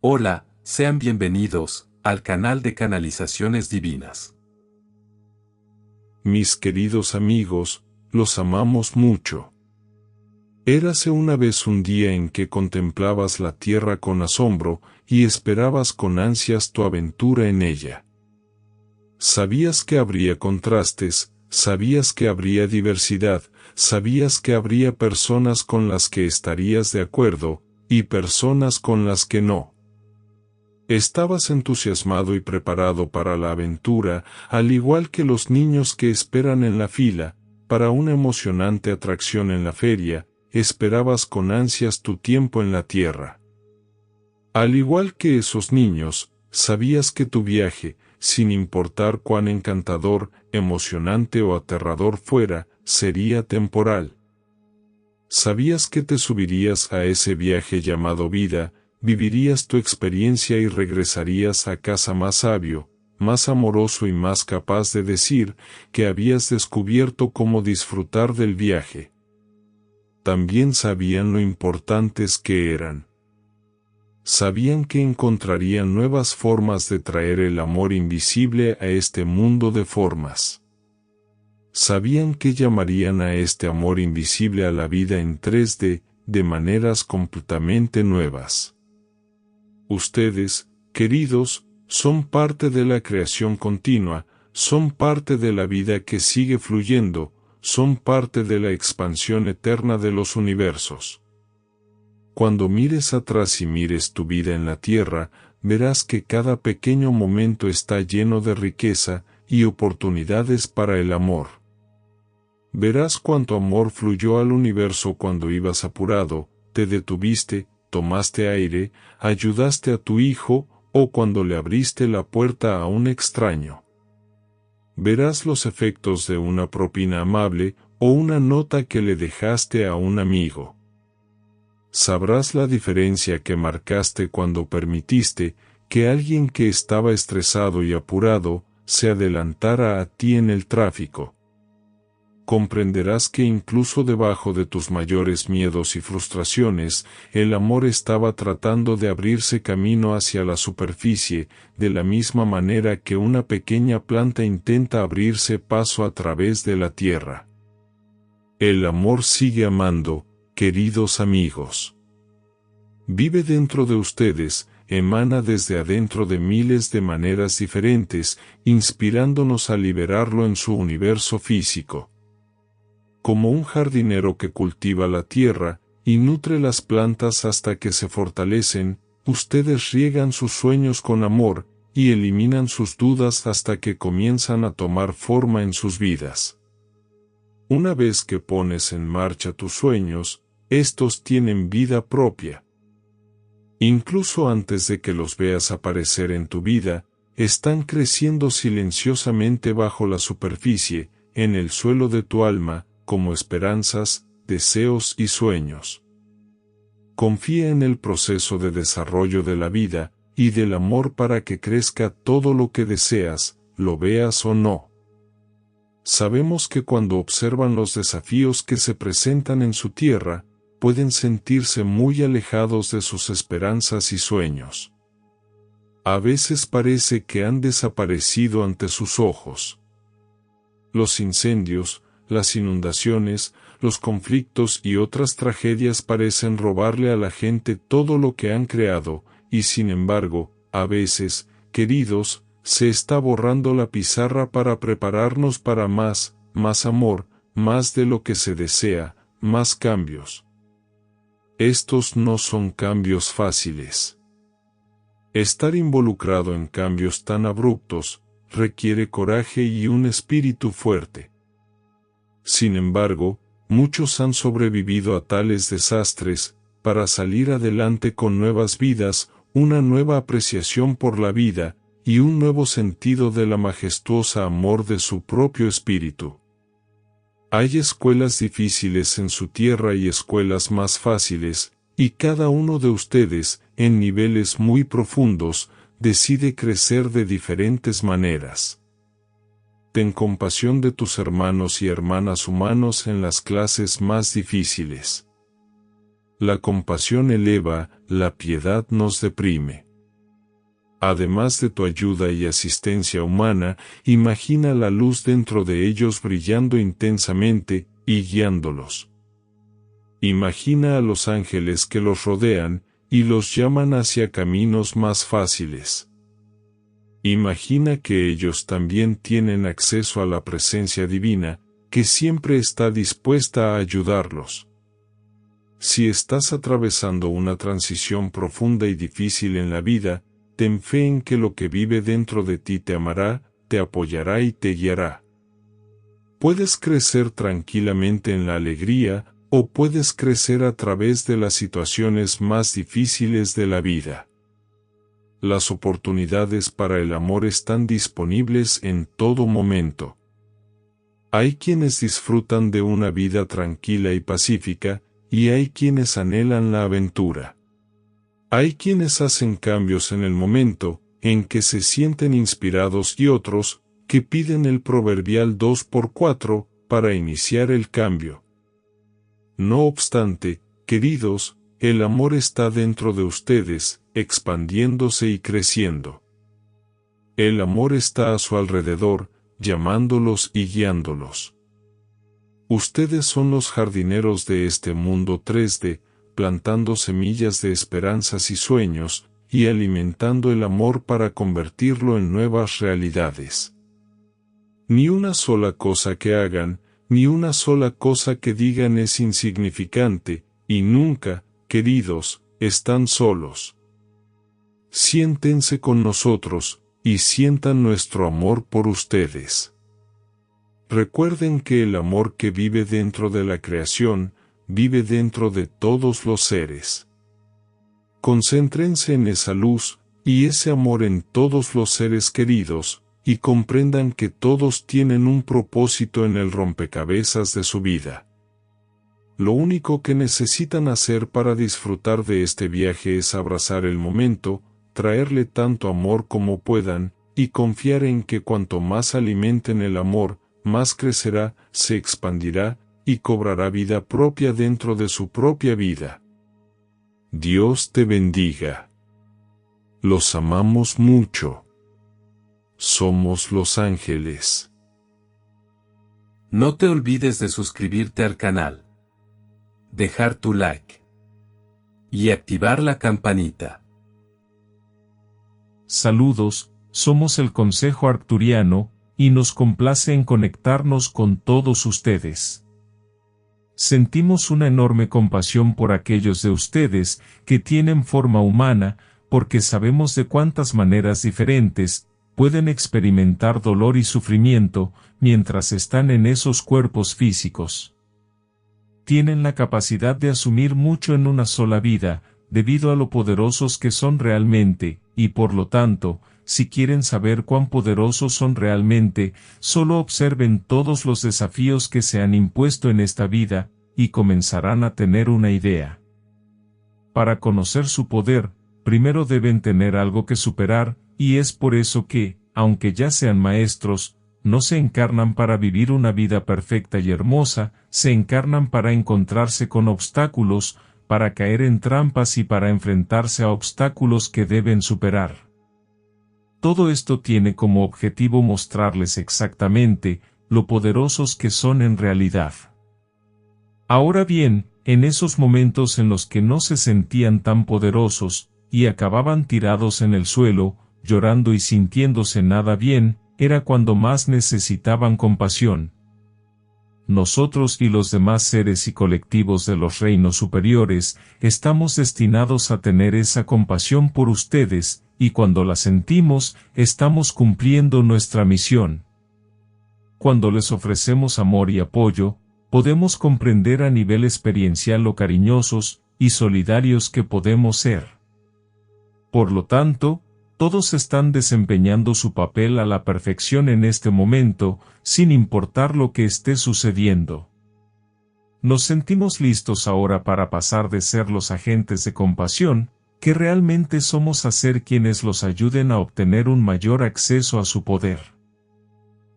Hola, sean bienvenidos al canal de Canalizaciones Divinas. Mis queridos amigos, los amamos mucho. Érase una vez un día en que contemplabas la tierra con asombro y esperabas con ansias tu aventura en ella. Sabías que habría contrastes, sabías que habría diversidad, sabías que habría personas con las que estarías de acuerdo, y personas con las que no. Estabas entusiasmado y preparado para la aventura, al igual que los niños que esperan en la fila, para una emocionante atracción en la feria, esperabas con ansias tu tiempo en la tierra. Al igual que esos niños, sabías que tu viaje, sin importar cuán encantador, emocionante o aterrador fuera, sería temporal. Sabías que te subirías a ese viaje llamado vida, vivirías tu experiencia y regresarías a casa más sabio, más amoroso y más capaz de decir que habías descubierto cómo disfrutar del viaje. También sabían lo importantes que eran. Sabían que encontrarían nuevas formas de traer el amor invisible a este mundo de formas. Sabían que llamarían a este amor invisible a la vida en 3D, de maneras completamente nuevas. Ustedes, queridos, son parte de la creación continua, son parte de la vida que sigue fluyendo, son parte de la expansión eterna de los universos. Cuando mires atrás y mires tu vida en la tierra, verás que cada pequeño momento está lleno de riqueza y oportunidades para el amor. Verás cuánto amor fluyó al universo cuando ibas apurado, te detuviste, tomaste aire, ayudaste a tu hijo, o cuando le abriste la puerta a un extraño. Verás los efectos de una propina amable, o una nota que le dejaste a un amigo. Sabrás la diferencia que marcaste cuando permitiste que alguien que estaba estresado y apurado, se adelantara a ti en el tráfico. Comprenderás que incluso debajo de tus mayores miedos y frustraciones, el amor estaba tratando de abrirse camino hacia la superficie, de la misma manera que una pequeña planta intenta abrirse paso a través de la tierra. El amor sigue amando, queridos amigos. Vive dentro de ustedes, emana desde adentro de miles de maneras diferentes, inspirándonos a liberarlo en su universo físico. Como un jardinero que cultiva la tierra y nutre las plantas hasta que se fortalecen, ustedes riegan sus sueños con amor y eliminan sus dudas hasta que comienzan a tomar forma en sus vidas. Una vez que pones en marcha tus sueños, estos tienen vida propia. Incluso antes de que los veas aparecer en tu vida, están creciendo silenciosamente bajo la superficie, en el suelo de tu alma, como esperanzas, deseos y sueños. Confía en el proceso de desarrollo de la vida y del amor para que crezca todo lo que deseas, lo veas o no. Sabemos que cuando observan los desafíos que se presentan en su tierra, pueden sentirse muy alejados de sus esperanzas y sueños. A veces parece que han desaparecido ante sus ojos. Los incendios, las inundaciones, los conflictos y otras tragedias parecen robarle a la gente todo lo que han creado, y sin embargo, a veces, queridos, se está borrando la pizarra para prepararnos para más amor, más de lo que se desea, más cambios. Estos no son cambios fáciles. Estar involucrado en cambios tan abruptos requiere coraje y un espíritu fuerte. Sin embargo, muchos han sobrevivido a tales desastres, para salir adelante con nuevas vidas, una nueva apreciación por la vida, y un nuevo sentido de la majestuosa amor de su propio espíritu. Hay escuelas difíciles en su tierra y escuelas más fáciles, y cada uno de ustedes, en niveles muy profundos, decide crecer de diferentes maneras. Ten compasión de tus hermanos y hermanas humanos en las clases más difíciles. La compasión eleva, la piedad nos deprime. Además de tu ayuda y asistencia humana, imagina la luz dentro de ellos brillando intensamente y guiándolos. Imagina a los ángeles que los rodean y los llaman hacia caminos más fáciles. Imagina que ellos también tienen acceso a la presencia divina, que siempre está dispuesta a ayudarlos. Si estás atravesando una transición profunda y difícil en la vida, ten fe en que lo que vive dentro de ti te amará, te apoyará y te guiará. Puedes crecer tranquilamente en la alegría, o puedes crecer a través de las situaciones más difíciles de la vida. Las oportunidades para el amor están disponibles en todo momento. Hay quienes disfrutan de una vida tranquila y pacífica, y hay quienes anhelan la aventura. Hay quienes hacen cambios en el momento en que se sienten inspirados y otros que piden el proverbial 2x4 para iniciar el cambio. No obstante, queridos, el amor está dentro de ustedes, expandiéndose y creciendo. El amor está a su alrededor, llamándolos y guiándolos. Ustedes son los jardineros de este mundo 3D, plantando semillas de esperanzas y sueños, y alimentando el amor para convertirlo en nuevas realidades. Ni una sola cosa que hagan, ni una sola cosa que digan es insignificante, y nunca, queridos, están solos. Siéntense con nosotros, y sientan nuestro amor por ustedes. Recuerden que el amor que vive dentro de la creación, vive dentro de todos los seres. Concéntrense en esa luz, y ese amor en todos los seres queridos, y comprendan que todos tienen un propósito en el rompecabezas de su vida. Lo único que necesitan hacer para disfrutar de este viaje es abrazar el momento, traerle tanto amor como puedan, y confiar en que cuanto más alimenten el amor, más crecerá, se expandirá, y cobrará vida propia dentro de su propia vida. Dios te bendiga. Los amamos mucho. Somos los ángeles. No te olvides de suscribirte al canal, dejar tu like y activar la campanita. Saludos, somos el Consejo Arcturiano, y nos complace en conectarnos con todos ustedes. Sentimos una enorme compasión por aquellos de ustedes que tienen forma humana, porque sabemos de cuántas maneras diferentes pueden experimentar dolor y sufrimiento mientras están en esos cuerpos físicos. Tienen la capacidad de asumir mucho en una sola vida, debido a lo poderosos que son realmente, y por lo tanto, si quieren saber cuán poderosos son realmente, solo observen todos los desafíos que se han impuesto en esta vida, y comenzarán a tener una idea. Para conocer su poder, primero deben tener algo que superar, y es por eso que, aunque ya sean maestros, no se encarnan para vivir una vida perfecta y hermosa, se encarnan para encontrarse con obstáculos, para caer en trampas y para enfrentarse a obstáculos que deben superar. Todo esto tiene como objetivo mostrarles exactamente lo poderosos que son en realidad. Ahora bien, en esos momentos en los que no se sentían tan poderosos, y acababan tirados en el suelo, llorando y sintiéndose nada bien, era cuando más necesitaban compasión. Nosotros y los demás seres y colectivos de los reinos superiores, estamos destinados a tener esa compasión por ustedes, y cuando la sentimos, estamos cumpliendo nuestra misión. Cuando les ofrecemos amor y apoyo, podemos comprender a nivel experiencial lo cariñosos y solidarios que podemos ser. Por lo tanto, todos están desempeñando su papel a la perfección en este momento, sin importar lo que esté sucediendo. Nos sentimos listos ahora para pasar de ser los agentes de compasión, que realmente somos a ser quienes los ayuden a obtener un mayor acceso a su poder.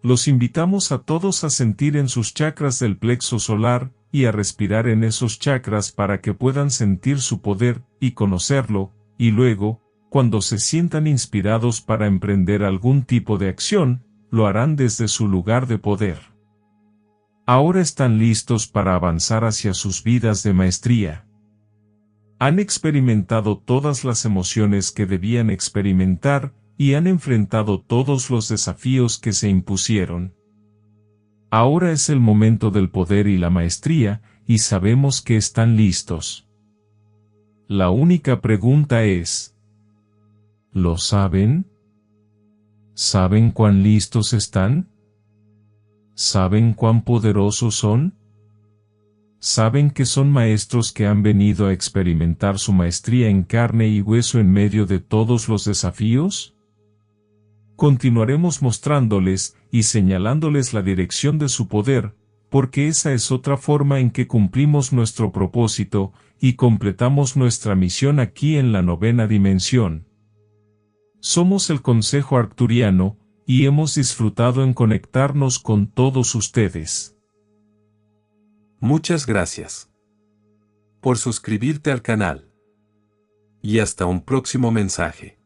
Los invitamos a todos a sentir en sus chakras del plexo solar, y a respirar en esos chakras para que puedan sentir su poder, y conocerlo, y luego, cuando se sientan inspirados para emprender algún tipo de acción, lo harán desde su lugar de poder. Ahora están listos para avanzar hacia sus vidas de maestría. Han experimentado todas las emociones que debían experimentar y han enfrentado todos los desafíos que se impusieron. Ahora es el momento del poder y la maestría, y sabemos que están listos. La única pregunta es: ¿lo saben? ¿Saben cuán listos están? ¿Saben cuán poderosos son? ¿Saben que son maestros que han venido a experimentar su maestría en carne y hueso en medio de todos los desafíos? Continuaremos mostrándoles y señalándoles la dirección de su poder, porque esa es otra forma en que cumplimos nuestro propósito y completamos nuestra misión aquí en la 9ª dimensión. Somos el Consejo Arcturiano, y hemos disfrutado en conectarnos con todos ustedes. Muchas gracias por suscribirte al canal. Y hasta un próximo mensaje.